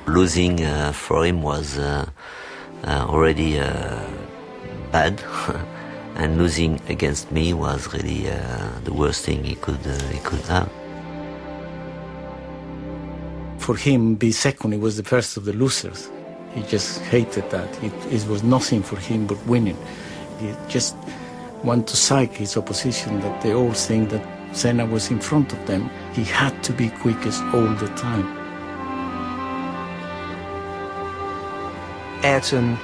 Losing for him was already bad, and losing against me was really the worst thing he could have. For him, be second, he was the first of the losers. He just hated that. It was nothing for him but winning. He just wanted to psych his opposition, that they all think that Senna was in front of them. He had to be quickest all the time. Ayrton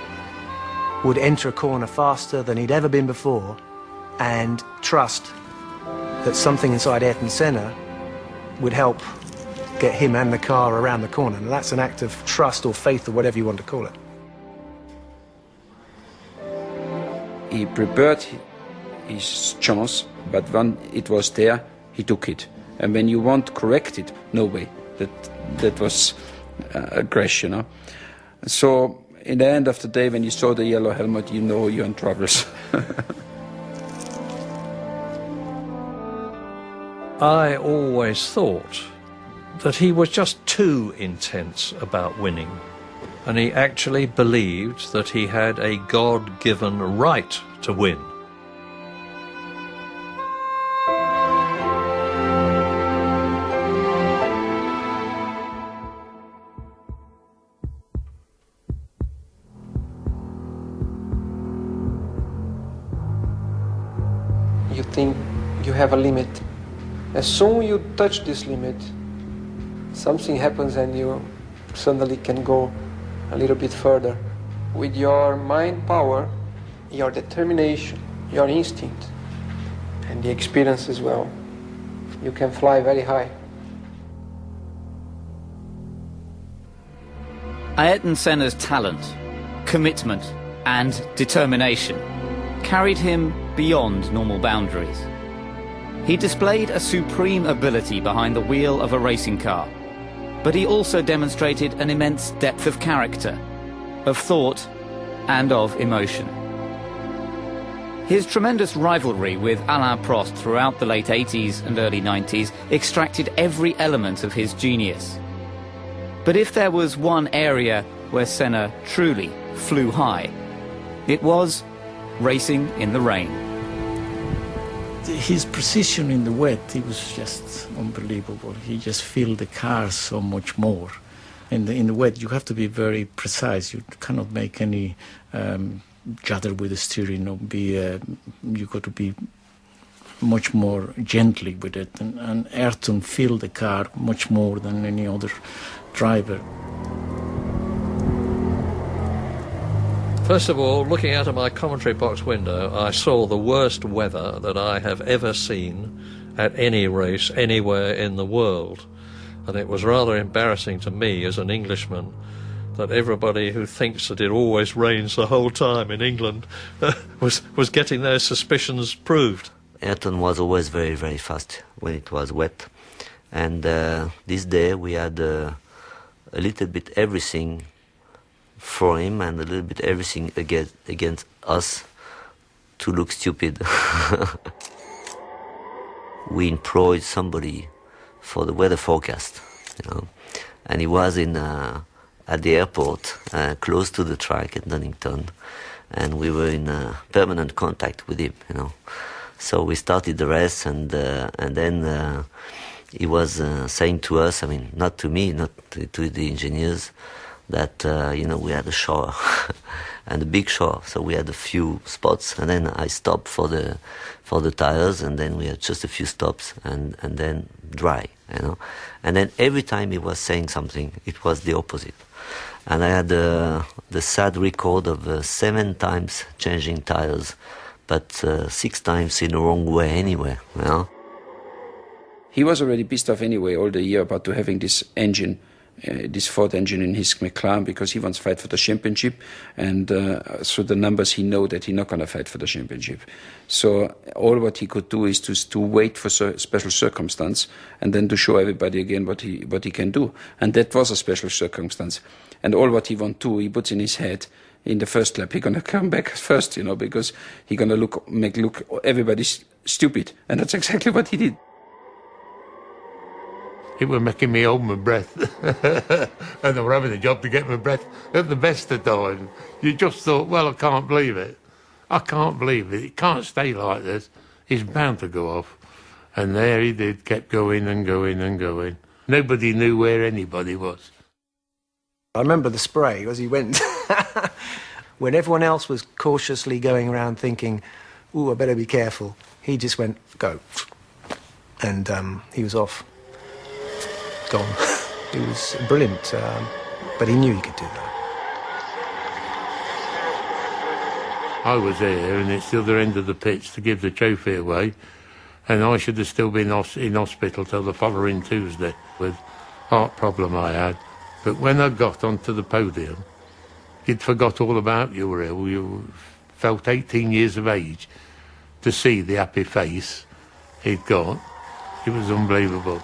would enter a corner faster than he'd ever been before and trust that something inside Ayrton Senna would help get him and the car around the corner. And that's an act of trust or faith or whatever you want to call it. He prepared his chance, but when it was there, he took it. And when you want to correct it, no way. That was a crash, you know. So in the end of the day, when you saw the yellow helmet, you know you're in troubles. I always thought that he was just too intense about winning, and he actually believed that he had a God-given right to win. You think you have a limit. As soon as you touch this limit, something happens and you suddenly can go a little bit further. With your mind power, your determination, your instinct, and the experience as well, you can fly very high. Ayrton Senna's talent, commitment, and determination carried him beyond normal boundaries. He displayed a supreme ability behind the wheel of a racing car, but he also demonstrated an immense depth of character, of thought, and of emotion. His tremendous rivalry with Alain Prost throughout the late 80s and early 90s extracted every element of his genius. But if there was one area where Senna truly flew high, it was racing in the rain. His precision in the wet, it was just unbelievable. He just filled the car so much more. In the wet, you have to be very precise. You cannot make any judder with the steering. Or you got to be much more gently with it. And Ayrton filled the car much more than any other driver. First of all, looking out of my commentary box window, I saw the worst weather that I have ever seen at any race anywhere in the world. And it was rather embarrassing to me as an Englishman that everybody who thinks that it always rains the whole time in England was getting their suspicions proved. Ayrton was always very, very fast when it was wet. And this day we had a little bit everything for him and a little bit everything against us to look stupid. We employed somebody for the weather forecast, you know, and he was at the airport, close to the track at Donington, and we were in permanent contact with him, you know. So we started the race, and then he was saying to us, I mean, not to me, not to the engineers, that you know, we had a shower and a big shower, so we had a few spots, and then I stopped for the tires, and then we had just a few stops, and then dry, you know. And then every time he was saying something, it was the opposite. And I had the sad record of 7 times changing tires, but 6 times in the wrong way anyway, you know. He was already pissed off anyway all the year about having this engine, this Ford engine in his McLaren, because he wants to fight for the championship, and through the numbers he know that he's not going to fight for the championship. So all what he could do is to wait for special circumstance, and then to show everybody again what he can do. And that was a special circumstance. And all what he want to, he puts in his head, in the first lap, he's going to come back first, you know, because he's going to make everybody stupid. And that's exactly what he did. It was making me hold my breath. And I was having a job to get my breath at the best of times. You just thought, well, I can't believe it. I can't believe it. It can't stay like this. It's bound to go off. And there he did, kept going and going and going. Nobody knew where anybody was. I remember the spray as he went. When everyone else was cautiously going around thinking, ooh, I better be careful, he just went, go. And he was off. Gone. It was brilliant, but he knew he could do that. I was there, and it's the other end of the pitch to give the trophy away, and I should have still been in hospital till the following Tuesday with heart problem I had. But when I got onto the podium, you'd forgot all about you were ill. You felt 18 years of age. To see the happy face he'd got, it was unbelievable.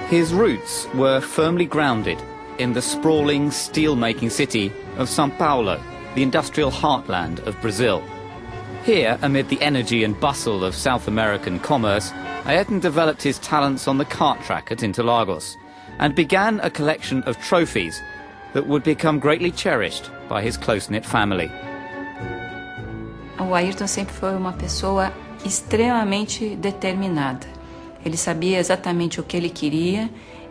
His roots were firmly grounded in the sprawling steel-making city of São Paulo, the industrial heartland of Brazil. Here, amid the energy and bustle of South American commerce, Ayrton developed his talents on the kart track at Interlagos and began a collection of trophies that would become greatly cherished by his close-knit family. O Ayrton sempre foi uma pessoa extremamente determinada. Ele sabia exatamente o que ele queria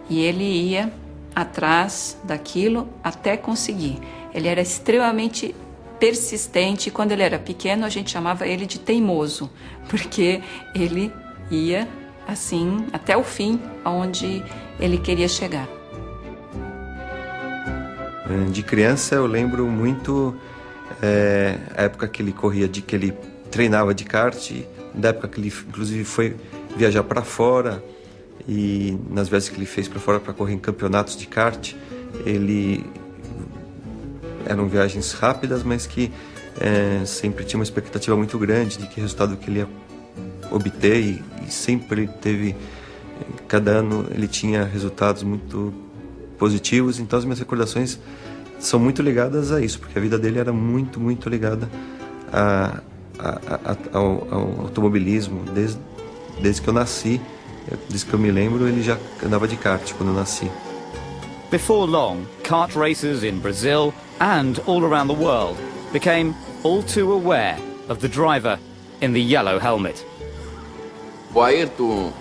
e ele ia atrás daquilo até conseguir. Ele era extremamente persistente. Quando ele era pequeno, a gente chamava ele de teimoso, porque ele ia assim até o fim, aonde ele queria chegar. De criança eu lembro muito a época que ele corria, que ele treinava de kart, da época que ele inclusive foi viajar para fora, e nas vezes que ele fez para fora para correr em campeonatos de kart, eram viagens rápidas, mas que sempre tinha uma expectativa muito grande de que resultado que ele ia obter, e sempre teve, cada ano ele tinha resultados muito positivos. Então as minhas recordações são muito ligadas a isso, porque a vida dele era muito, muito ligada ao automobilismo. Desde que eu nasci, desde que eu me lembro, ele já andava de kart quando eu nasci. Before long, kart racers in Brazil and all around the world became all too aware of the driver in the yellow helmet. O Ayrton,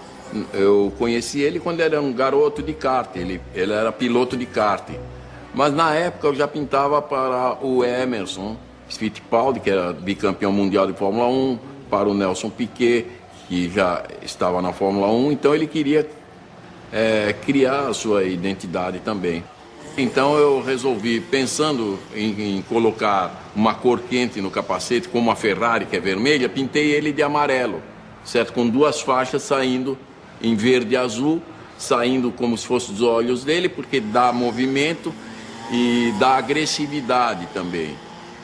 eu conheci ele quando ele era um garoto de kart, ele era piloto de kart. Mas na época eu já pintava para o Emerson Fittipaldi, que era bicampeão mundial de Fórmula 1, para o Nelson Piquet, que já estava na Fórmula 1, então ele queria criar a sua identidade também. Então eu resolvi, pensando em colocar uma cor quente no capacete, como a Ferrari, que é vermelha, pintei ele de amarelo, certo? Com duas faixas saindo em verde e azul, saindo como se fossem os olhos dele, porque dá movimento e dá agressividade também.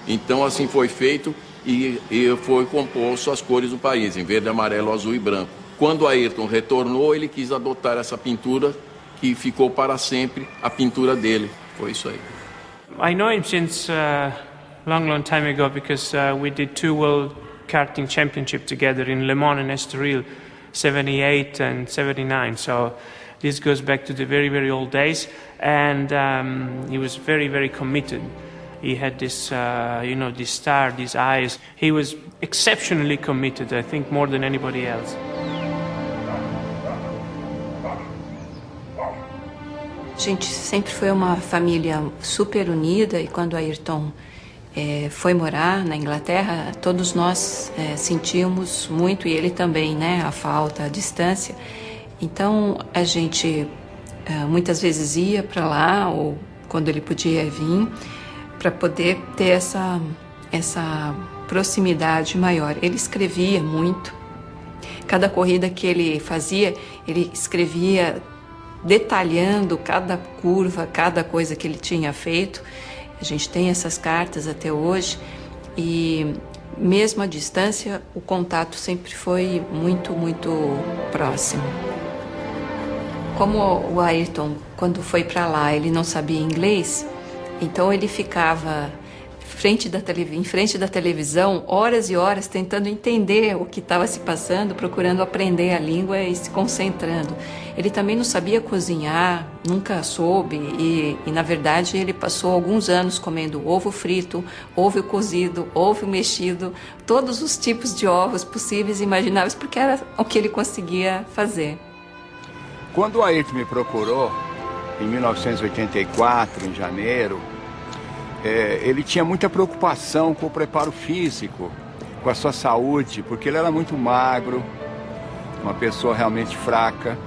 Então assim foi feito e foi composto as cores do país, em verde, amarelo, azul e branco. Quando Ayrton retornou, ele quis adotar essa pintura, que ficou para sempre a pintura dele. Foi isso aí. I know him since long time ago, because we did 2 World Karting Championship together in Le Mans and Estoril, 78 and 79. So this goes back to the very, very old days. And he was very, very committed. He had this, this star, these eyes. He was exceptionally committed, I think, more than anybody else. A gente sempre foi uma família super unida, e quando Ayrton foi morar na Inglaterra, todos nós sentimos muito, e ele também, né, a falta, a distância. Então a gente muitas vezes ia para lá, ou quando ele podia vir, para poder ter essa proximidade maior. Ele escrevia muito. Cada corrida que ele fazia, ele escrevia detalhando cada curva, cada coisa que ele tinha feito. A gente tem essas cartas até hoje, e mesmo à distância, o contato sempre foi muito, muito próximo. Como o Ayrton, quando foi para lá, ele não sabia inglês, então ele ficava em frente da televisão, horas e horas, tentando entender o que estava se passando, procurando aprender a língua e se concentrando. Ele também não sabia cozinhar, nunca soube, e na verdade ele passou alguns anos comendo ovo frito, ovo cozido, ovo mexido, todos os tipos de ovos possíveis e imagináveis, porque era o que ele conseguia fazer. Quando o Ayrton me procurou, em 1984, em janeiro, ele tinha muita preocupação com o preparo físico, com a sua saúde, porque ele era muito magro, uma pessoa realmente fraca,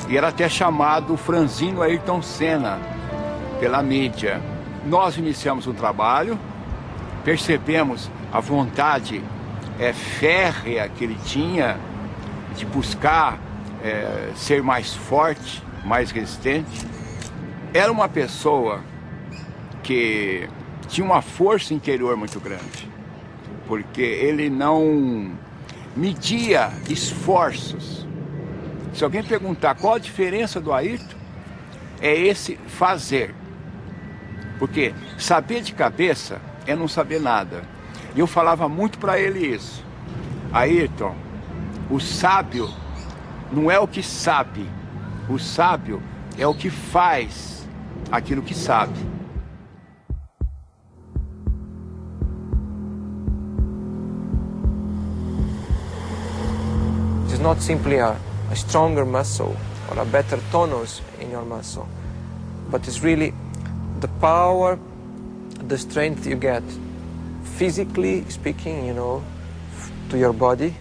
e era até chamado franzino Ayrton Senna pela mídia. Nós iniciamos um trabalho, percebemos a vontade férrea que ele tinha de buscar ser mais forte, mais resistente. Era uma pessoa que tinha uma força interior muito grande, porque ele não media esforços. Se alguém perguntar qual a diferença do Ayrton, é esse fazer. Porque saber de cabeça é não saber nada. E eu falava muito para ele isso. Ayrton, o sábio não é o que sabe, o sábio é o que faz aquilo que sabe. It's not simply a stronger muscle or a better tonus in your muscle, but it's really the power, the strength you get, physically speaking, you know, to your body,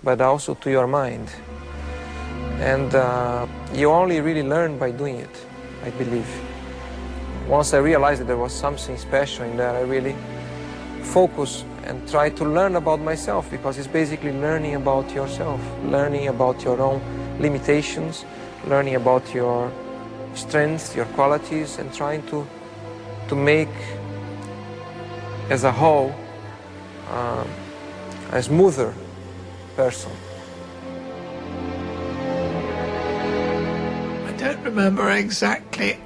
but also to your mind. And you only really learn by doing it, I believe. Once I realized that there was something special in there, I really focused and try to learn about myself, because it's basically learning about yourself, learning about your own limitations, learning about your strengths, your qualities, and trying to make as a whole a smoother person. I don't remember exactly,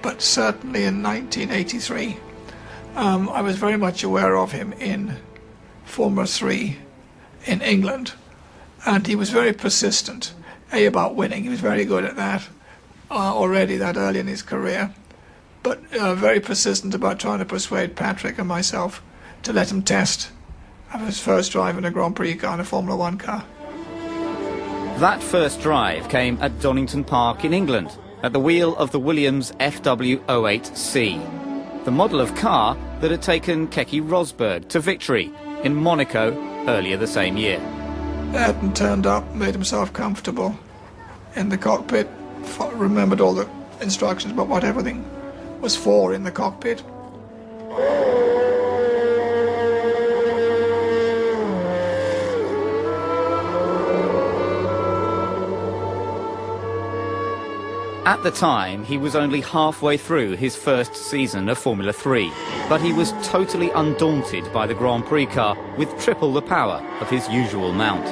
but certainly in 1983 I was very much aware of him in Formula 3 in England, and he was very persistent, about winning. He was very good at that already that early in his career, but very persistent about trying to persuade Patrick and myself to let him test his first drive in a Grand Prix car, in a Formula 1 car. That first drive came at Donington Park in England, at the wheel of the Williams FW08C, the model of car that had taken Keke Rosberg to victory in Monaco earlier the same year. Ayrton turned up, made himself comfortable in the cockpit, remembered all the instructions about what everything was for in the cockpit. At the time, he was only halfway through his first season of Formula 3, but he was totally undaunted by the Grand Prix car with triple the power of his usual mount.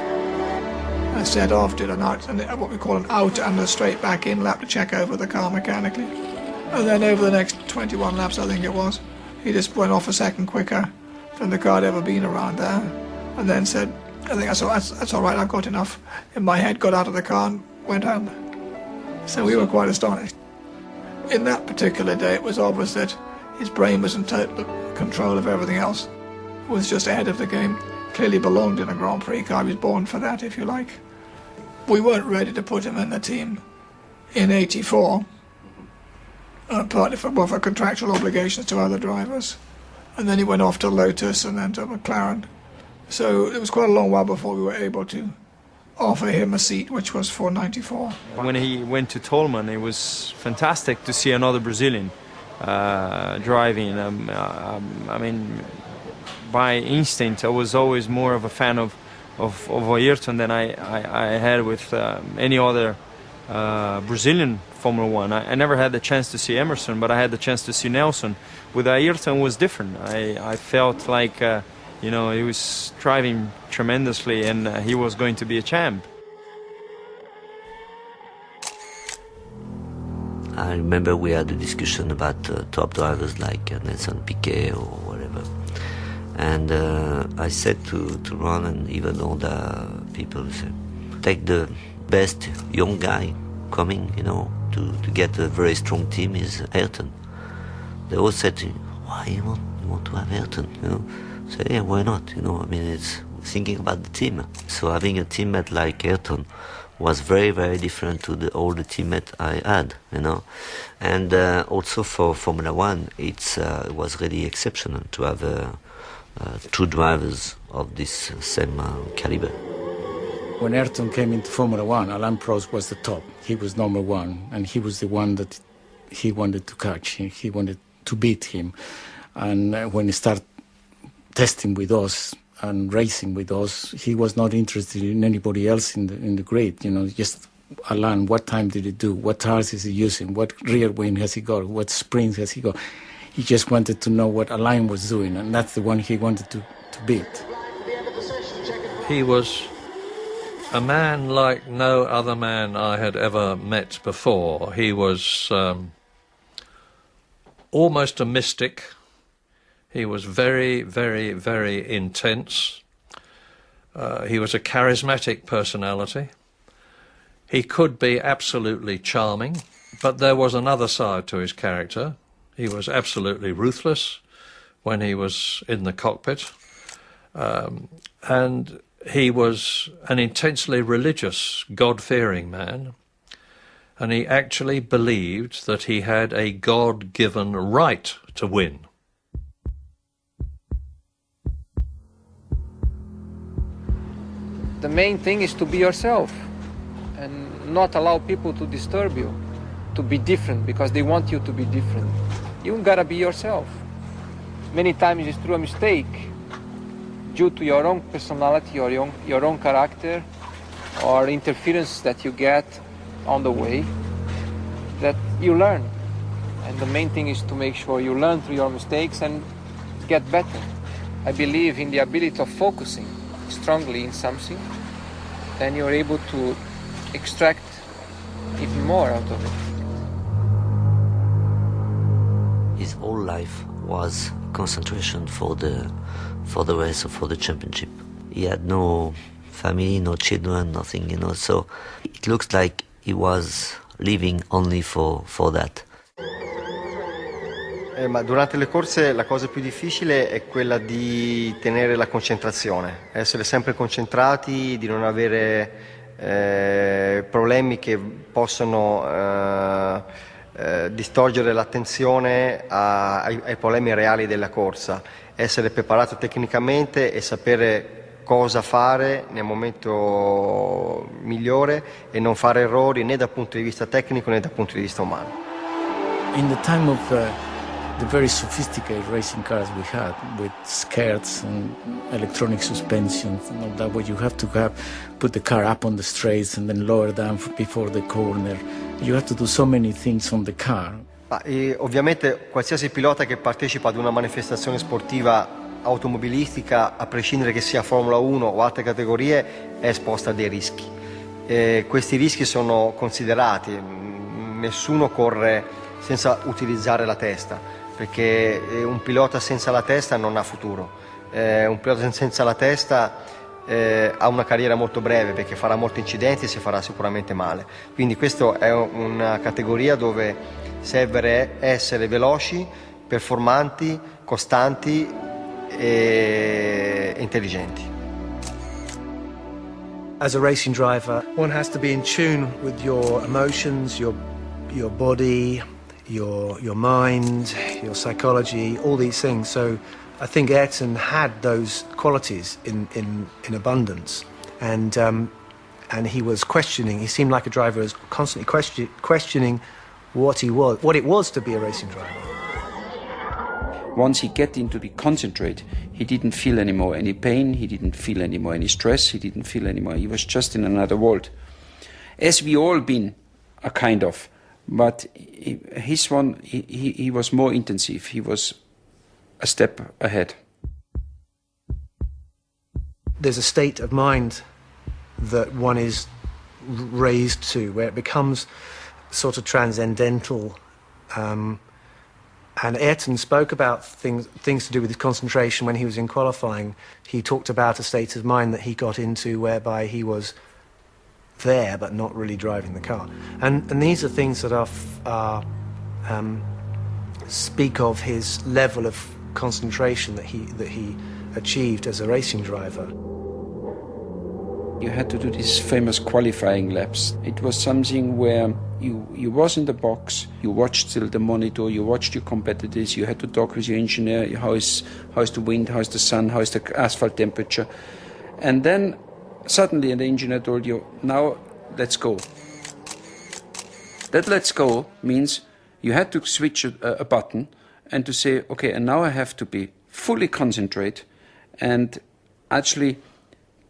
I set off, did what we call an out and a straight back in lap to check over the car mechanically. And then over the next 21 laps, I think it was, he just went off a second quicker than the car had ever been around there. And then said, I think that's all right, I've got enough in my head, got out of the car and went home. So we were quite astonished. In that particular day, it was obvious that his brain was in total control of everything else, was just ahead of the game, clearly belonged in a Grand Prix car. He was born for that, if you like. We weren't ready to put him in the team in '84, partly for contractual obligations to other drivers. And then he went off to Lotus and then to McLaren. So it was quite a long while before we were able to offer him a seat, which was for '94. When he went to Tolman, it was fantastic to see another Brazilian driving. I mean, by instinct, I was always more of a fan of Ayrton than I had with any other Brazilian Formula One. I never had the chance to see Emerson, but I had the chance to see Nelson. With Ayrton, it was different. I felt like you know, he was driving tremendously and he was going to be a champ. I remember we had a discussion about top drivers like Nelson Piquet or whatever. And I said to Ron and even all the people, take the best young guy coming, you know, to get a very strong team is Ayrton. They all said to me, why you want to have Ayrton, you know? So yeah, why not, you know? I mean, it's thinking about the team. So having a teammate like Ayrton was very, very different to all the teammates I had, you know. And also for Formula One, it was really exceptional to have two drivers of this same caliber. When Ayrton came into Formula One, Alain Prost was the top. He was number one, and he was the one that he wanted to catch. He wanted to beat him. And when he started testing with us and racing with us, he was not interested in anybody else in the grid. You know, just Alain, what time did he do? What tires is he using? What rear wing has he got? What springs has he got? He just wanted to know what Alain was doing, and that's the one he wanted to beat. He was a man like no other man I had ever met before. He was almost a mystic. He was very, very, very intense. He was a charismatic personality. He could be absolutely charming, but there was another side to his character. He was absolutely ruthless when he was in the cockpit. And he was an intensely religious, God-fearing man. And he actually believed that he had a God-given right to win. The main thing is to be yourself and not allow people to disturb you, to be different because they want you to be different. You gotta be yourself. Many times it's through a mistake, due to your own personality or your own character or interference that you get on the way, that you learn. And the main thing is to make sure you learn through your mistakes and get better. I believe in the ability of focusing strongly in something, then you're able to extract even more out of it. His whole life was concentration for the race or for the championship. He had no family, no children, nothing, you know, so it looks like he was living only for that. Ma durante le corse la cosa più difficile è quella di tenere la concentrazione, essere sempre concentrati, di non avere problemi che possono distogliere l'attenzione ai problemi reali della corsa, essere preparato tecnicamente e sapere cosa fare nel momento migliore e non fare errori né dal punto di vista tecnico né dal punto di vista umano. In the time of the very sophisticated racing cars we had with skirts and electronic suspensions and all that, where you have to put the car up on the straights and then lower down before the corner. You have to do so many things on the car. Ovviamente qualsiasi pilota che partecipa ad una manifestazione sportiva automobilistica, a prescindere che sia Formula 1 o altre categorie, è esposta a dei rischi. Questi rischi sono considerati, nessuno corre senza utilizzare la testa, perché un pilota senza la testa non ha futuro. Un pilota senza la testa ha una carriera molto breve, perché farà molti incidenti e si farà sicuramente male. Quindi questa è una categoria dove serve essere veloci, performanti, costanti e intelligenti. As a racing driver, one has to be in tune with your emotions, your body, your mind, your psychology, all these things. So I think Ayrton had those qualities in abundance, and he was questioning. He seemed like a driver who was constantly questioning what it was to be a racing driver. Once he get into the concentrate, he didn't feel anymore any pain, he didn't feel anymore any stress, he didn't feel anymore. He was just in another world, as we all been, a kind of. But his one, he was more intensive. He was a step ahead. There's a state of mind that one is raised to, where it becomes sort of transcendental, and And Ayrton spoke about things to do with his concentration when he was in qualifying. He talked about a state of mind that he got into whereby he was there but not really driving the car. And these are things that speak of his level of concentration that he achieved as a racing driver. You had to do these famous qualifying laps. It was something where you was in the box, you watched still the monitor, you watched your competitors, you had to talk with your engineer, how is the wind, how is the sun, how is the asphalt temperature. And then suddenly the engineer told you, now let's go. That let's go means you had to switch a button and to say, okay, and now I have to be fully concentrate and actually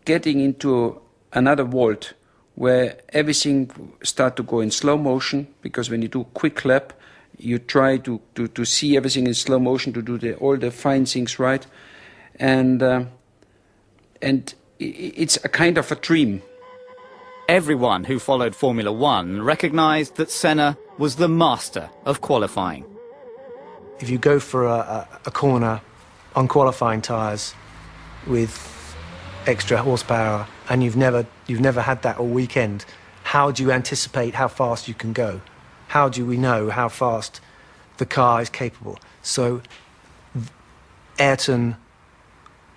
getting into another world where everything start to go in slow motion, because when you do quick lap, you try to see everything in slow motion, to do all the fine things right. And it's a kind of a dream. Everyone who followed Formula One recognised that Senna was the master of qualifying. If you go for a corner on qualifying tyres with extra horsepower and you've never had that all weekend, how do you anticipate how fast you can go? How do we know how fast the car is capable? So Ayrton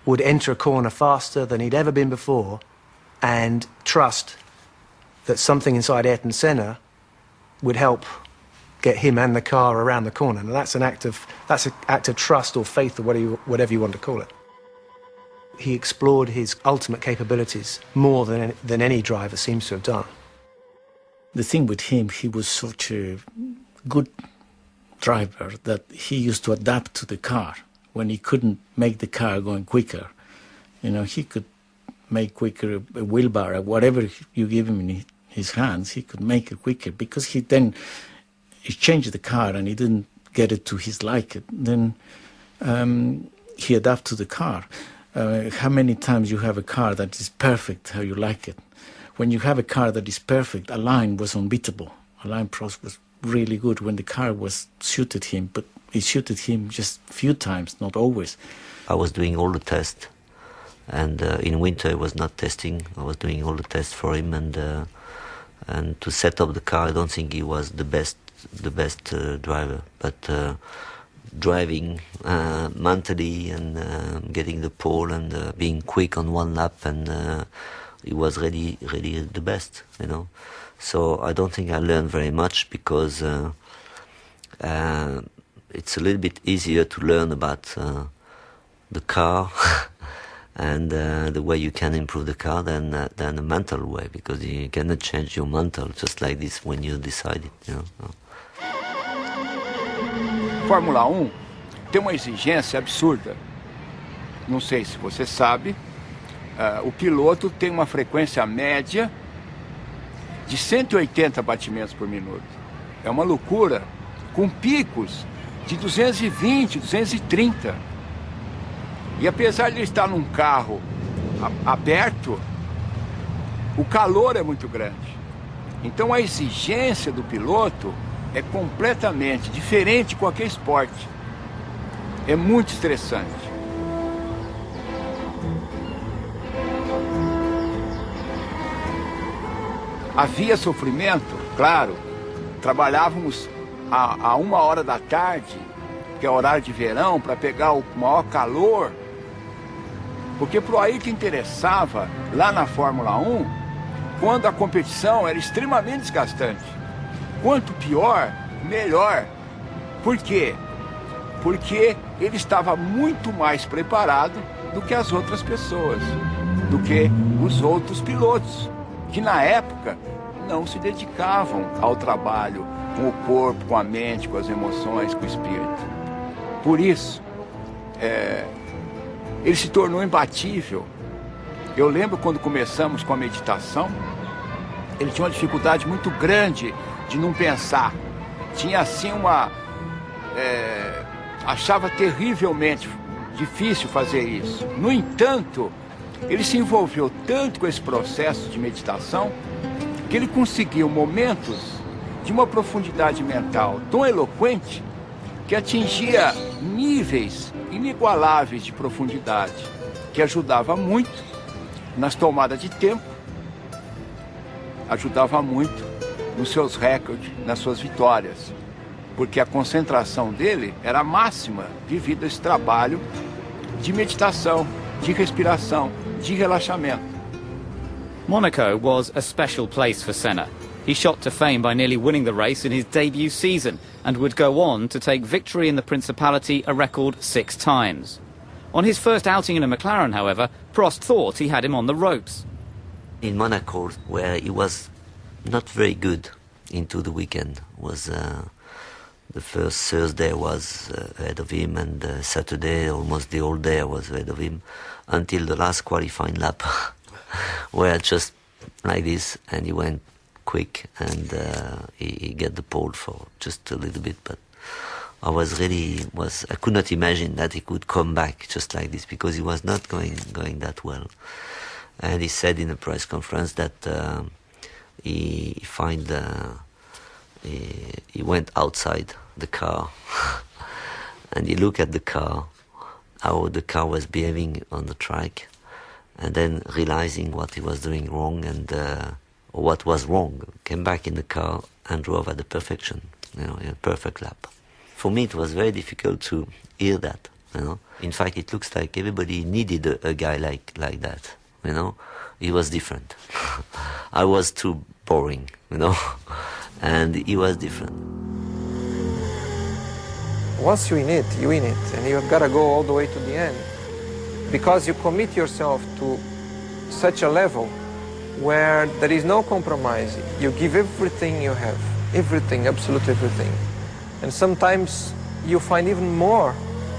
would enter a corner faster than he'd ever been before and trust that something inside Ayrton Senna would help get him and the car around the corner. Now that's an act of trust or faith or whatever you want to call it. He explored his ultimate capabilities more than any driver seems to have done. The thing with him, he was such a good driver that he used to adapt to the car. When he couldn't make the car going quicker, he could make quicker a wheelbar or whatever you give him in his hands, he could make it quicker, because he changed the car and he didn't get it to his liking. Then he adapted to the car. How many times you have a car that is perfect how you like it? When you have a car that is perfect, Alain was unbeatable. Alain Prost was really good when the car suited him, but it suited him just a few times, not always. I was doing all the tests, and in winter I was not testing. I was doing all the tests for him, and to set up the car, I don't think he was the best driver, but driving mentally and getting the pole and being quick on one lap, and he was really the best, So I don't think I learned very much, because it's a little bit easier to learn about the car and the way you can improve the car than the mental way, because you cannot change your mental just like this when you decide it, Fórmula 1 tem uma exigência absurda. Não sei se você sabe, o piloto tem uma frequência média de 180 batimentos por minuto. É uma loucura, com picos de 220, 230. E apesar de ele estar num carro aberto, o calor é muito grande. Então a exigência do piloto é completamente diferente de qualquer esporte. É muito estressante. Havia sofrimento, claro. Trabalhávamos a 1h da tarde, que é horário de verão, para pegar o maior calor. Porque para o Ayrton interessava, lá na Fórmula 1, quando a competição era extremamente desgastante. Quanto pior, melhor. Por quê? Porque ele estava muito mais preparado do que as outras pessoas, do que os outros pilotos, que na época não se dedicavam ao trabalho com o corpo, com a mente, com as emoções, com o espírito. Por isso, ele se tornou imbatível. Eu lembro quando começamos com a meditação, ele tinha uma dificuldade muito grande de não pensar. Tinha assim achava terrivelmente difícil fazer isso. No entanto, ele se envolveu tanto com esse processo de meditação que ele conseguiu momentos de uma profundidade mental tão eloquente que atingia níveis inigualáveis de profundidade, que ajudava muito nas tomadas de tempo, ajudava muito nos seus recordes, nas suas vitórias, porque a concentração dele era máxima devido a esse trabalho de meditação, de respiração, de relaxamento. Monaco was a special place for Senna. He shot to fame by nearly winning the race in his debut season and would go on to take victory in the Principality a record 6 times. On his first outing in a McLaren, however, Prost thought he had him on the ropes. In Monaco, where he was not very good into the weekend, was the first Thursday was ahead of him, and Saturday almost the whole day was ahead of him, until the last qualifying lap, where just like this, and he went quick, and he get the pole for just a little bit, but I could not imagine that he could come back just like this, because he was not going that well. And he said in a press conference that he went outside the car and he looked at the car, how the car was behaving on the track, and then realizing what he was doing wrong and what was wrong, came back in the car and drove at the perfection, in a perfect lap. For me, it was very difficult to hear that, In fact, it looks like everybody needed a guy like that, He was different. I was too boring, and he was different. Once you in it, and you've got to go all the way to the end, because you commit yourself to such a level where there is no compromise. You give everything you have, everything, absolutely everything. And sometimes you find even more,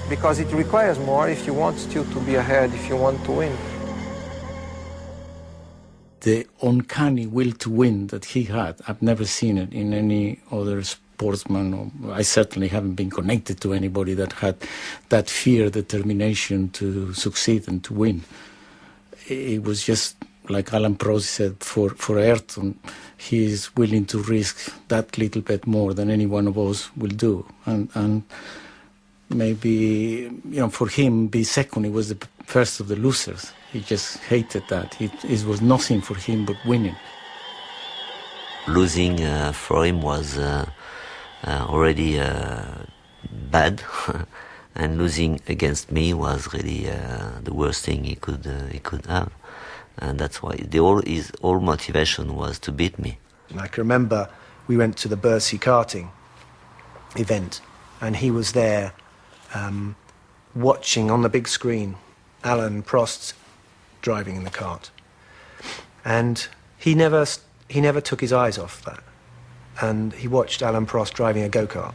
because it requires more if you want still to be ahead, if you want to win. The uncanny will to win that he had, I've never seen it in any other sportsman. I certainly haven't been connected to anybody that had that fear, determination to succeed and to win. It was just, like Alan Prost said, for Ayrton, he is willing to risk that little bit more than any one of us will do. And maybe, for him, be second, he was the first of the losers. He just hated that. It was nothing for him but winning. Losing for him was already bad, and losing against me was really the worst thing he could have, and that's why his whole motivation was to beat me. And I can remember we went to the Bercy karting event, and he was there watching on the big screen Alan Prost driving in the kart, and he never took his eyes off that, and he watched Alan Prost driving a go-kart.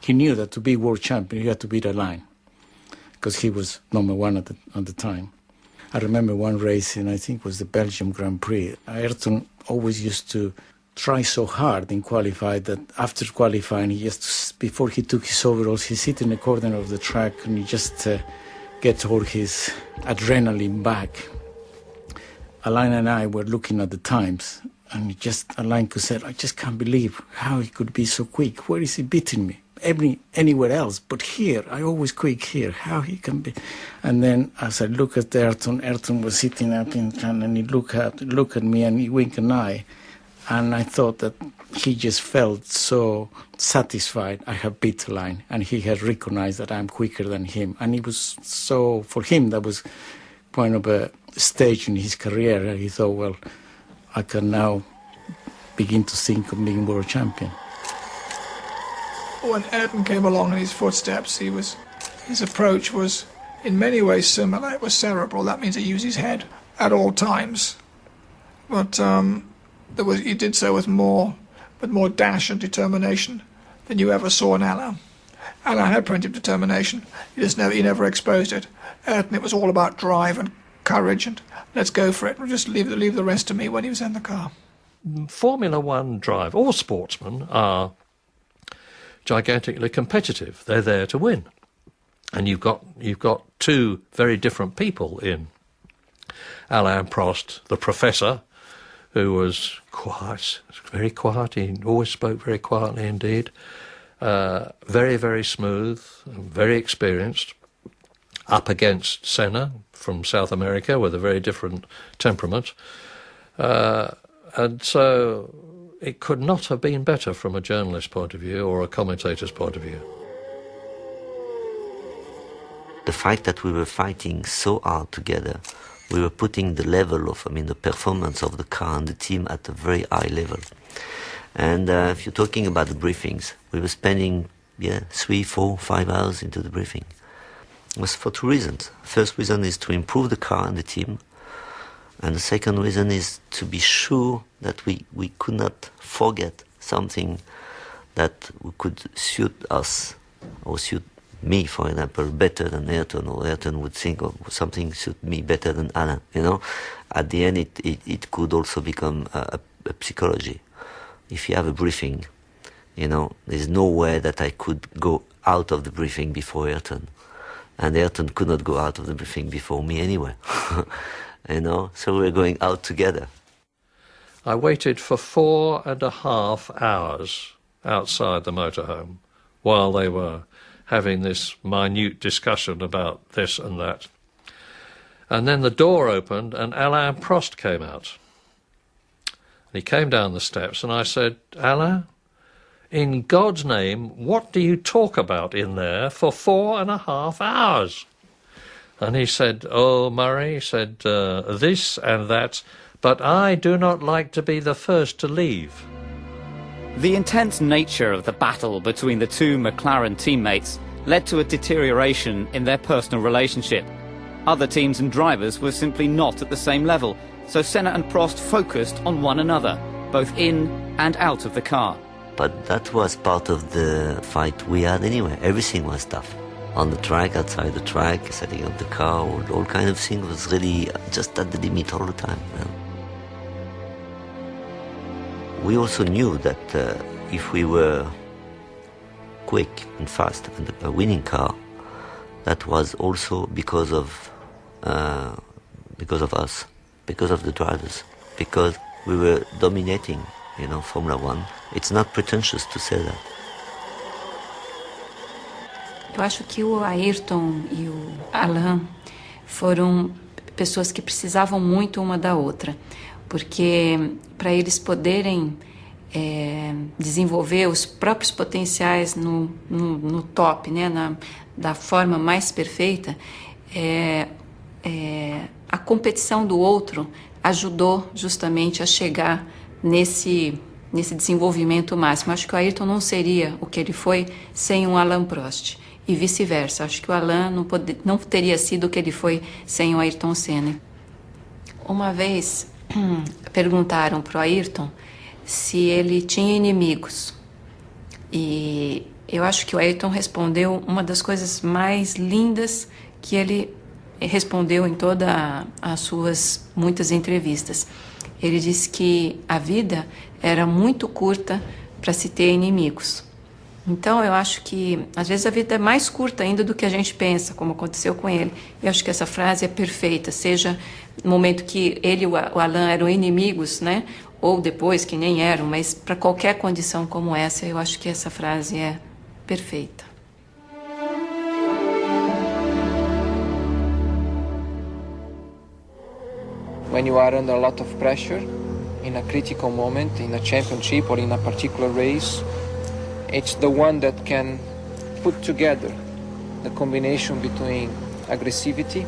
He knew that to be world champion he had to beat a line, because he was number one at the time. I remember one race, and I think it was the Belgium Grand Prix. Ayrton always used to try so hard in qualifying that after qualifying, before he took his overalls, he sit in the corner of the track and he just get all his adrenaline back. Alain and I were looking at the times, and Alain said, I just can't believe how he could be so quick. Where is he beating me? Anywhere else, but here, I always quick here. How he can be? And then as I look at Ayrton was sitting up and he looked at me and he winked an eye, and I thought that he just felt so satisfied I have beat Alain, and he had recognized that I'm quicker than him, and it was so, for him, that was kind of a stage in his career, and he thought, well, I can now begin to think of being world champion. When Ayrton came along in his footsteps, his approach was in many ways similar. It was cerebral. That means he used his head at all times, but he did so with more dash and determination than you ever saw in Alain. Alain had plenty of determination. He never exposed it. Ayrton, it was all about drive and courage and let's go for it. We'll just leave the rest to me when he was in the car. Formula One drive, all sportsmen are gigantically competitive. They're there to win. And you've got two very different people in Alain Prost, the professor, who was quiet, very quiet. He always spoke very quietly indeed. very, very smooth, very experienced, up against Senna from South America with a very different temperament. And so it could not have been better from a journalist's point of view or a commentator's point of view. The fact that we were fighting so hard together, we were putting the level of, the performance of the car and the team at a very high level. And if you're talking about the briefings, we were spending 3, 4, 5 hours into the briefing. It was for 2 reasons. First reason is to improve the car and the team. And the second reason is to be sure that we could not forget something that could suit us or suit me, for example, better than Ayrton, or Ayrton would think of something suit me better than Alain. At the end, it could also become a psychology. If you have a briefing, there's no way that I could go out of the briefing before Ayrton, and Ayrton could not go out of the briefing before me anyway. So we're going out together. I waited for 4.5 hours outside the motorhome while they were having this minute discussion about this and that. And then the door opened and Alain Prost came out. And he came down the steps and I said, "Alain, in God's name, what do you talk about in there for 4.5 hours?" And he said, "Oh, Murray," he said, "this and that, but I do not like to be the first to leave." The intense nature of the battle between the two McLaren teammates led to a deterioration in their personal relationship. Other teams and drivers were simply not at the same level, so Senna and Prost focused on one another, both in and out of the car. But that was part of the fight we had anyway. Everything was tough. On the track, outside the track, setting up the car, all kind of things was really just at the limit all the time. We also knew that if we were quick and fast and a winning car, that was also because of us, because of the drivers, because we were dominating, Formula One. It's not pretentious to say that. Eu acho que o Ayrton e o Alain foram pessoas que precisavam muito uma da outra, porque para eles poderem desenvolver os próprios potenciais no top, da forma mais perfeita, a competição do outro ajudou justamente a chegar nesse desenvolvimento máximo. Acho que o Ayrton não seria o que ele foi sem um Alain Prost. E vice-versa. Acho que o Alain não teria sido o que ele foi sem o Ayrton Senna. Uma vez perguntaram para o Ayrton se ele tinha inimigos. E eu acho que o Ayrton respondeu uma das coisas mais lindas que ele respondeu em todas as suas muitas entrevistas. Ele disse que a vida era muito curta para se ter inimigos. Então eu acho que às vezes a vida é mais curta ainda do que a gente pensa, como aconteceu com ele. Eu acho que essa frase é perfeita, seja no momento que ele e o Alain eram inimigos, ou depois que nem eram, mas para qualquer condição como essa, eu acho que essa frase é perfeita. When you are under a lot of pressure, in a critical moment, in a championship or in a particular race, it's the one that can put together the combination between aggressivity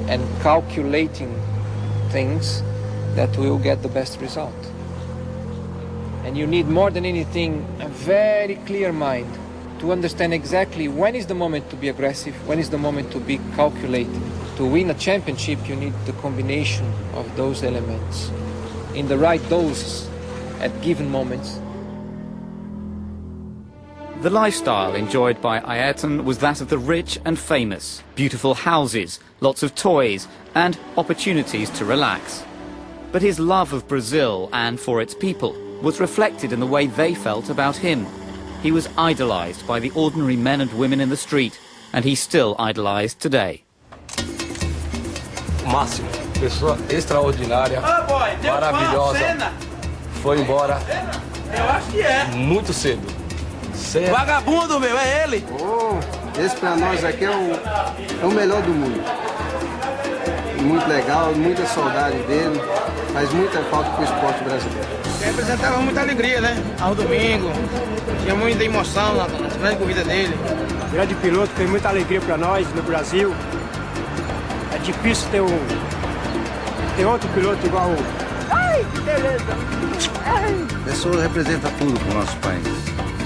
and calculating things that will get the best result. And you need more than anything a very clear mind to understand exactly when is the moment to be aggressive, when is the moment to be calculating. To win a championship, you need the combination of those elements in the right doses at given moments. The lifestyle enjoyed by Ayrton was that of the rich and famous. Beautiful houses, lots of toys, and opportunities to relax. But his love of Brazil and for its people was reflected in the way they felt about him. He was idolized by the ordinary men and women in the street, and he's still idolized today. Máximo, pessoa extraordinária, maravilhosa, foi embora muito cedo. Senna. Vagabundo, meu, é ele. Oh, esse pra nós aqui é o melhor do mundo. Muito legal, muita saudade dele. Faz muita falta pro esporte brasileiro. Representava muita alegria, né? Ao domingo. Tinha muita emoção na grande corrida dele. Grande piloto, tem muita alegria para nós no Brasil. É difícil ter outro piloto igual o... Ai, que beleza! A pessoa representa tudo pro nosso país.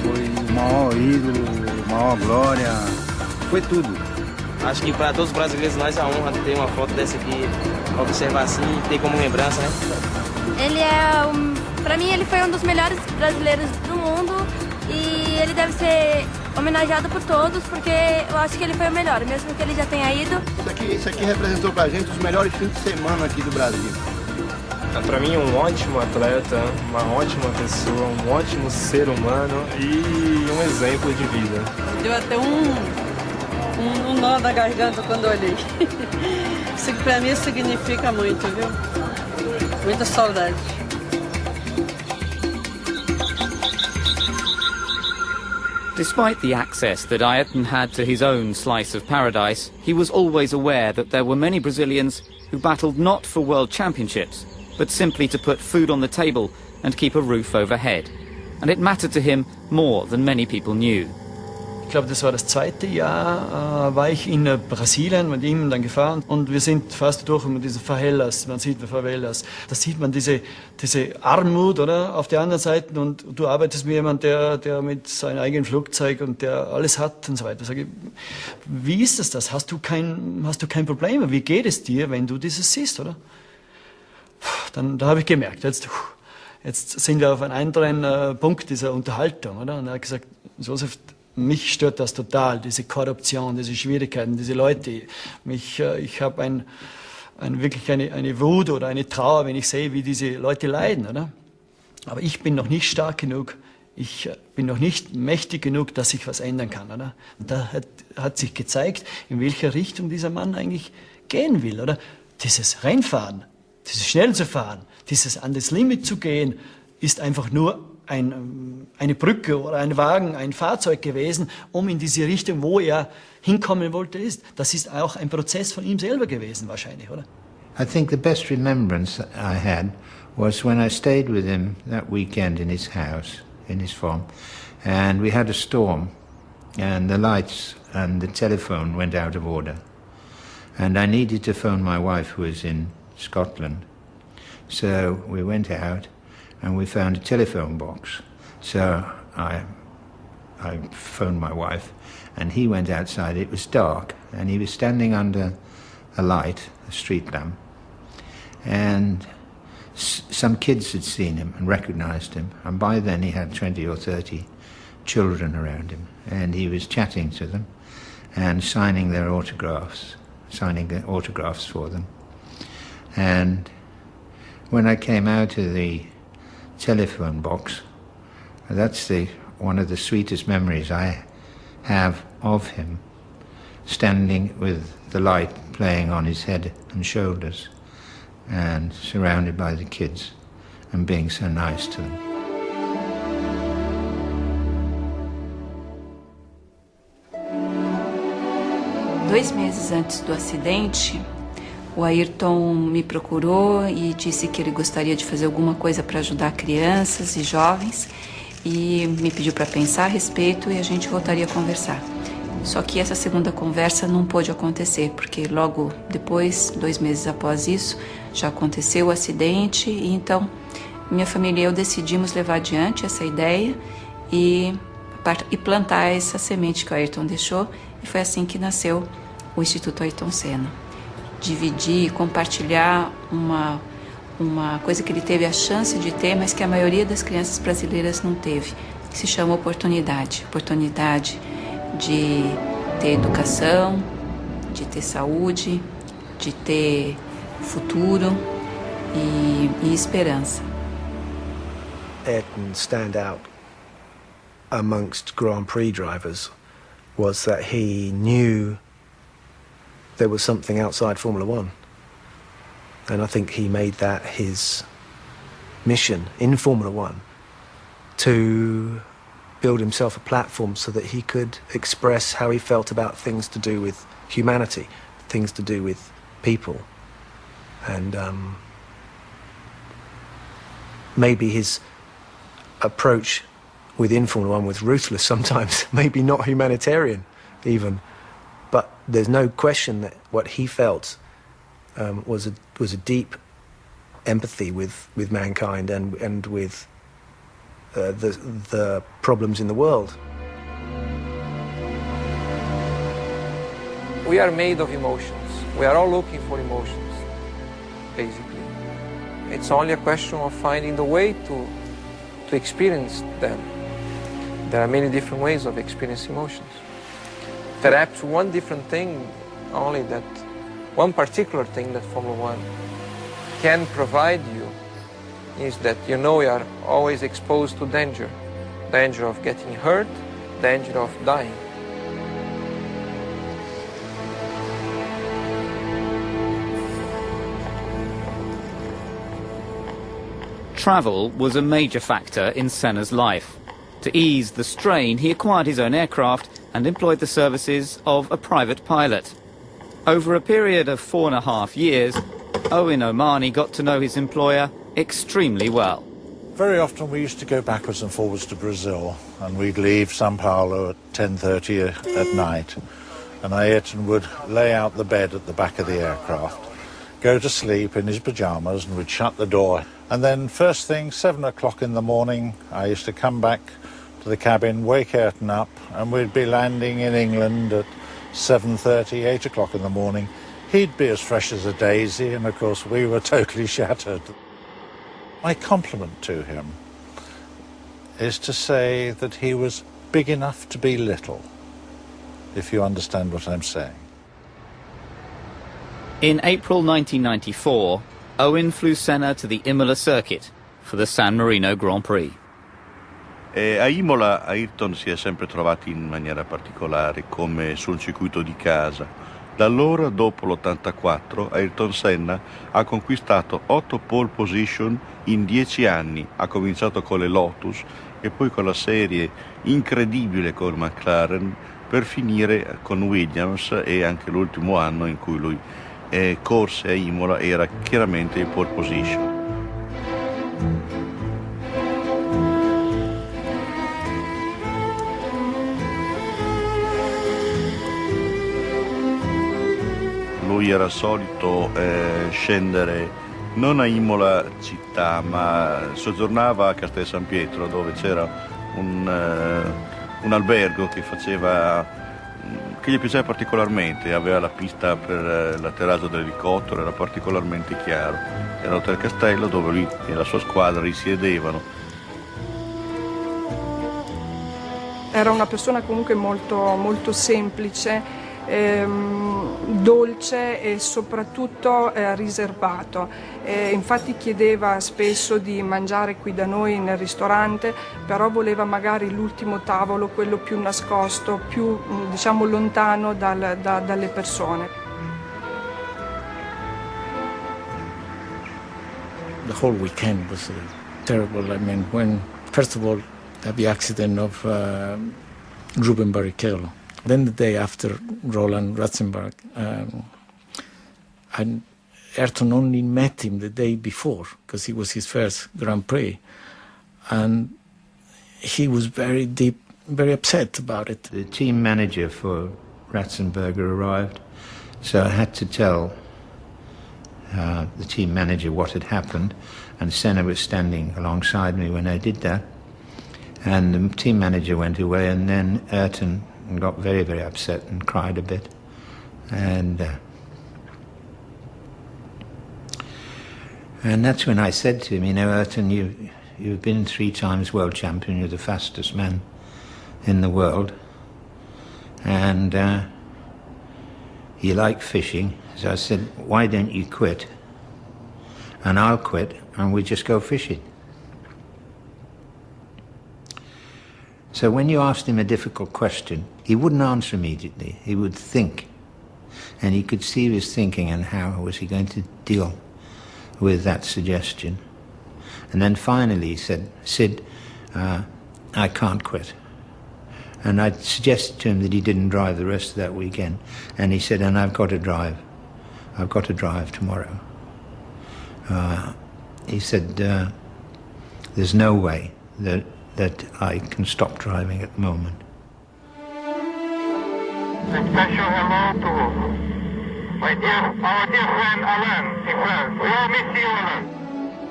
Foi o maior ídolo, a maior glória, foi tudo. Acho que para todos os brasileiros nós é a honra de ter uma foto dessa aqui, observar assim e ter como lembrança, né? Ele pra mim ele foi um dos melhores brasileiros do mundo e ele deve ser homenageado por todos porque eu acho que ele foi o melhor, mesmo que ele já tenha ido. Isso aqui representou pra gente os melhores fins de semana aqui do Brasil. Para mim, um ótimo atleta, uma ótima pessoa, um ótimo ser humano e um exemplo de vida. Deu até um nó na garganta quando olhei. Isso para mim significa muito, viu? Muita saudade. Despite the access that Ayrton had to his own slice of paradise, he was always aware that there were many Brazilians who battled not for world championships, but simply to put food on the table and keep a roof overhead. And it mattered to him more than many people knew. Ich glaube, das war das zweite Jahr, war ich in Brasilien mit ihm dann gefahren und wir sind fast durch mit diesen Favelas, man sieht Favelas, da sieht man diese Armut, oder, auf der anderen Seite und du arbeitest mit jemandem, der mit seinem eigenen Flugzeug und der alles hat und so weiter. Sag ich, wie ist das? Hast du kein Problem? Wie geht es dir, wenn du dieses siehst, oder? Da habe ich gemerkt, jetzt sind wir auf einem anderen Punkt dieser Unterhaltung, oder? Und er hat gesagt, Josef, mich stört das total, diese Korruption, diese Schwierigkeiten, diese Leute. Ich habe wirklich eine Wut oder eine Trauer, wenn ich sehe, wie diese Leute leiden, oder? Aber ich bin noch nicht stark genug, ich bin noch nicht mächtig genug, dass ich was ändern kann, oder? Und da hat sich gezeigt, in welche Richtung dieser Mann eigentlich gehen will, oder? Dieses Rennfahren, dieses schnell zu fahren, dieses an das Limit zu gehen, ist einfach nur eine Brücke oder ein Wagen, ein Fahrzeug gewesen, um in diese Richtung, wo er hinkommen wollte, ist. Das ist auch ein Prozess von ihm selber gewesen, wahrscheinlich, oder? I think the best remembrance I had was when I stayed with him that weekend in his house, in his farm, and we had a storm, and the lights and the telephone went out of order. And I needed to phone my wife, who was in Scotland. So we went out, and we found a telephone box. So I phoned my wife, and he went outside. It was dark, and he was standing under a light, a street lamp, and some kids had seen him and recognized him, and by then he had 20 or 30 children around him, and he was chatting to them and signing the autographs for them. And when I came out of the telephone box, that's one of the sweetest memories I have of him, standing with the light playing on his head and shoulders and surrounded by the kids and being so nice to them. Dois meses antes do acidente, o Ayrton me procurou e disse que ele gostaria de fazer alguma coisa para ajudar crianças e jovens e me pediu para pensar a respeito e a gente voltaria a conversar. Só que essa segunda conversa não pôde acontecer, porque logo depois, 2 meses após isso, já aconteceu o acidente e então minha família e eu decidimos levar adiante essa ideia e plantar essa semente que o Ayrton deixou e foi assim que nasceu o Instituto Ayrton Senna. Dividir, compartilhar uma coisa que ele teve a chance de ter, mas que a maioria das crianças brasileiras não teve, que se chama oportunidade de ter educação, de ter saúde, de ter futuro e esperança. Ayrton's standout amongst Grand Prix drivers was that he knew there was something outside Formula One. And I think he made that his mission in Formula One to build himself a platform so that he could express how he felt about things to do with humanity, things to do with people. And maybe his approach within Formula One was ruthless sometimes, maybe not humanitarian even, but there's no question that what he felt was a deep empathy with mankind and with the problems in the world. We are made of emotions. We are all looking for emotions, basically. It's only a question of finding the way to experience them. There are many different ways of experiencing emotions. Perhaps one different thing, only that one particular thing that Formula One can provide you is that you know you are always exposed to danger. Danger of getting hurt, danger of dying. Travel was a major factor in Senna's life. To ease the strain, he acquired his own aircraft and employed the services of a private pilot. Over a period of 4.5 years, Owen Omani got to know his employer extremely well. Very often we used to go backwards and forwards to Brazil, and we'd leave São Paulo at 10:30 at night, and Ayrton would lay out the bed at the back of the aircraft, go to sleep in his pyjamas, and we'd shut the door. And then first thing, 7 o'clock in the morning, I used to come back to the cabin, wake Ayrton up, and we'd be landing in England at 7:30, 8 o'clock in the morning. He'd be as fresh as a daisy, and of course we were totally shattered. My compliment to him is to say that he was big enough to be little, if you understand what I'm saying. In April 1994, Owen flew Senna to the Imola circuit for the San Marino Grand Prix. A Imola Ayrton si è sempre trovato in maniera particolare, come sul circuito di casa. Da allora, dopo l'84, Ayrton Senna ha conquistato 8 pole position in 10 anni. Ha cominciato con le Lotus e poi con la serie incredibile con McLaren, per finire con Williams, e anche l'ultimo anno in cui lui corse a Imola era chiaramente in pole position. Lui era solito scendere non a Imola città, ma soggiornava a Castel San Pietro, dove c'era un albergo che gli piaceva particolarmente, aveva la pista per l'atterraggio dell'elicottero, era particolarmente chiaro. Era l'Hotel Castello dove lui e la sua squadra risiedevano. Era una persona comunque molto, molto semplice, dolce e soprattutto riservato. Infatti chiedeva spesso di mangiare qui da noi nel ristorante, però voleva magari l'ultimo tavolo, quello più nascosto, più diciamo lontano dalle persone. The whole weekend was terrible. I mean, when first of all the accident of Ruben Barrichello. Then the day after, Roland Ratzenberg, and Ayrton only met him the day before, because it was his first Grand Prix, and he was very upset about it. The team manager for Ratzenberger arrived, so I had to tell the team manager what had happened, and Senna was standing alongside me when I did that, and the team manager went away, and then Ayrton got very, very upset and cried a bit. And that's when I said to him, you know, Ayrton, you've been 3 times world champion, you're the fastest man in the world, and you like fishing. So I said, why don't you quit? And I'll quit, and we just go fishing. So when you asked him a difficult question, he wouldn't answer immediately. He would think. And you could see he was thinking, and how was he going to deal with that suggestion? And then finally he said, Sid, I can't quit. And I suggested to him that he didn't drive the rest of that weekend. And he said, and I've got to drive. I've got to drive tomorrow. He said, there's no way that I can stop driving at the moment. A special hello to our dear friend Alan. He says, we all miss you, Alan.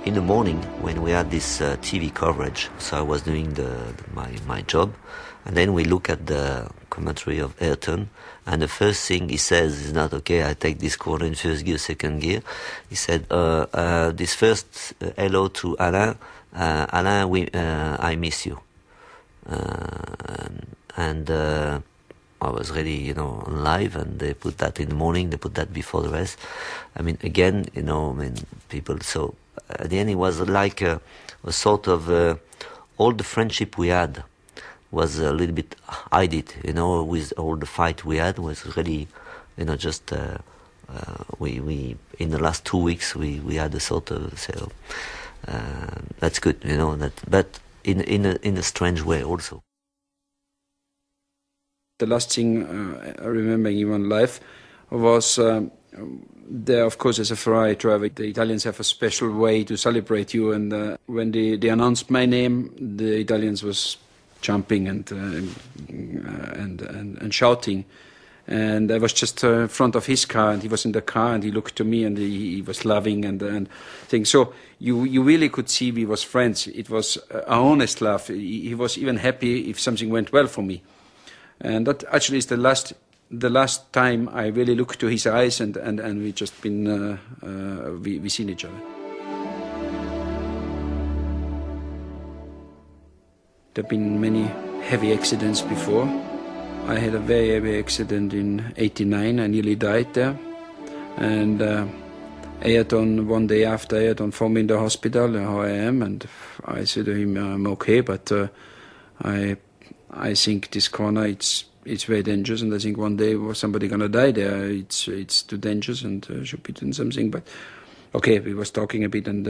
In the morning, when we had this TV coverage, so I was doing my job, and then we look at the commentary of Ayrton, and the first thing he says is not, okay, I take this corner in first gear, second gear. He said, this first hello to Alain, Alain, I miss you. And I was really, on live, and they put that in the morning, they put that before the rest. I mean, again, people, so at the end it was like a sort of, all the friendship we had was a little bit hidden, with all the fight we had was really, just, we in the last 2 weeks, we had a sort of, so, that's good, but in a strange way also. The last thing I remember in my life was there, of course, as a Ferrari driver, the Italians have a special way to celebrate you. And when they announced my name, the Italians was jumping and shouting. And I was just in front of his car, and he was in the car, and he looked to me, and he was laughing and things. So you really could see we was friends. It was an honest laugh. He was even happy if something went well for me. And that actually is the last time I really looked to his eyes, and we just been we seen each other. There have been many heavy accidents before. I had a very heavy accident in '89. I nearly died there, and Ayrton, one day after, Ayrton found me in the hospital how I am, and I said to him, I'm okay, but I think this corner, it's very dangerous, and I think one day somebody gonna die there. It's too dangerous, and should be doing something. But okay, we was talking a bit, and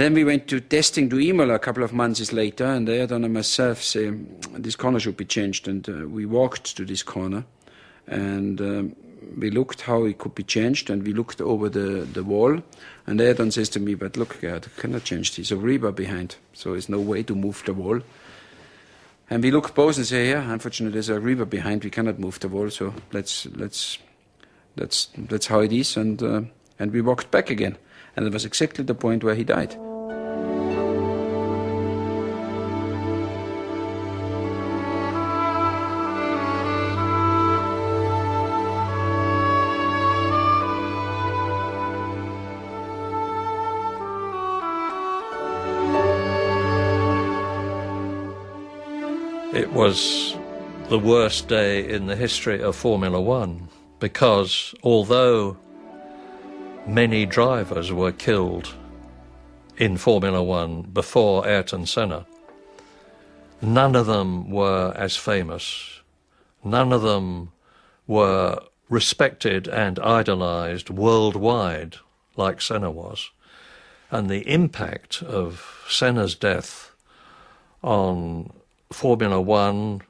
then we went to testing to Imola a couple of months later, and Ayrton and myself say this corner should be changed, and we walked to this corner, and we looked how it could be changed, and we looked over the wall, and Ayrton says to me, but look, Gerhard, I cannot change this. There's a rebar behind, so there's no way to move the wall. And we look both and say, yeah, unfortunately there's a river behind, we cannot move the wall, so that's how it is, and we walked back again. And it was exactly the point where he died. It was the worst day in the history of Formula One, because although many drivers were killed in Formula One before Ayrton Senna, none of them were as famous. None of them were respected and idolized worldwide like Senna was. And the impact of Senna's death on Formula One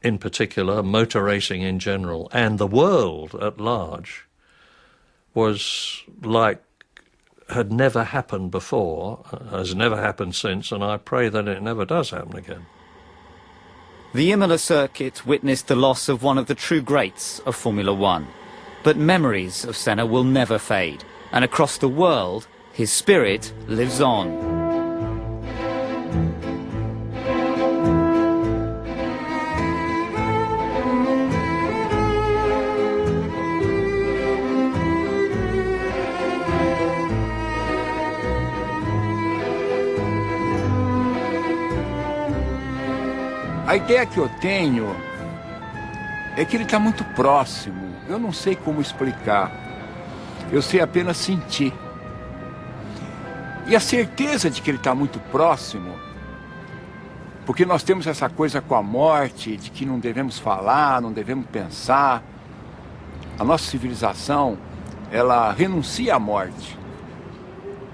in particular, motor racing in general, and the world at large, was like had never happened before, has never happened since, and I pray that it never does happen again. The Imola circuit witnessed the loss of one of the true greats of Formula One. But memories of Senna will never fade, and across the world, his spirit lives on. A ideia que eu tenho é que ele está muito próximo. Eu não sei como explicar. Eu sei apenas sentir. E a certeza de que ele está muito próximo, porque nós temos essa coisa com a morte, de que não devemos falar, não devemos pensar. A nossa civilização, ela renuncia à morte.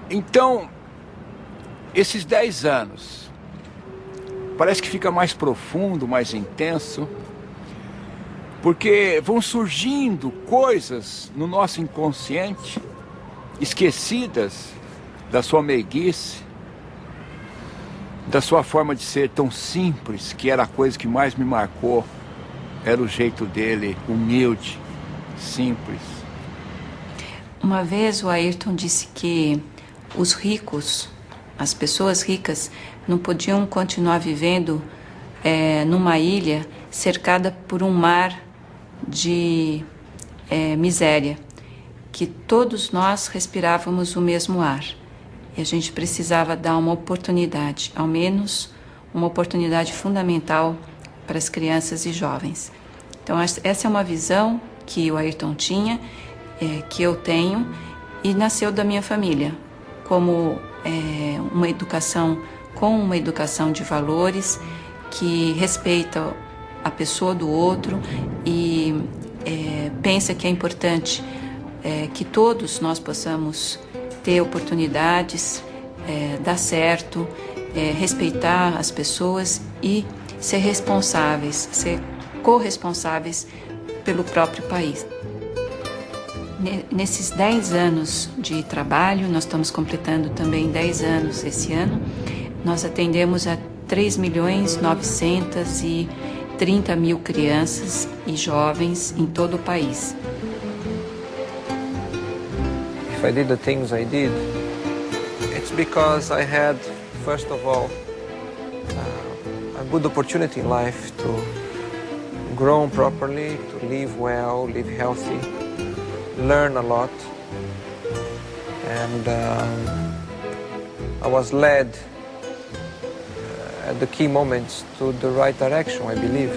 Então, esses 10 anos parece que fica mais profundo, mais intenso, porque vão surgindo coisas no nosso inconsciente, esquecidas da sua meiguice, da sua forma de ser tão simples, que era a coisa que mais me marcou, era o jeito dele, humilde, simples. Uma vez o Ayrton disse que os ricos, as pessoas ricas, não podiam continuar vivendo numa ilha cercada por um mar de miséria, que todos nós respirávamos o mesmo ar e a gente precisava dar uma oportunidade, ao menos uma oportunidade fundamental para as crianças e jovens. Então essa é uma visão que o Ayrton tinha, que eu tenho e nasceu da minha família, como uma educação de valores que respeita a pessoa do outro e pensa que é importante que todos nós possamos ter oportunidades, dar certo, respeitar as pessoas e ser responsáveis, ser corresponsáveis pelo próprio país. Nesses 10 anos de trabalho, nós estamos completando também 10 anos esse ano, nós atendemos a 3.930.000 crianças e jovens em todo o país. If I did the things I did, it's because I had, first of all, a good opportunity in life to grow properly, to live well, live healthy, learn a lot, and I was led at the key moments to the right direction, I believe.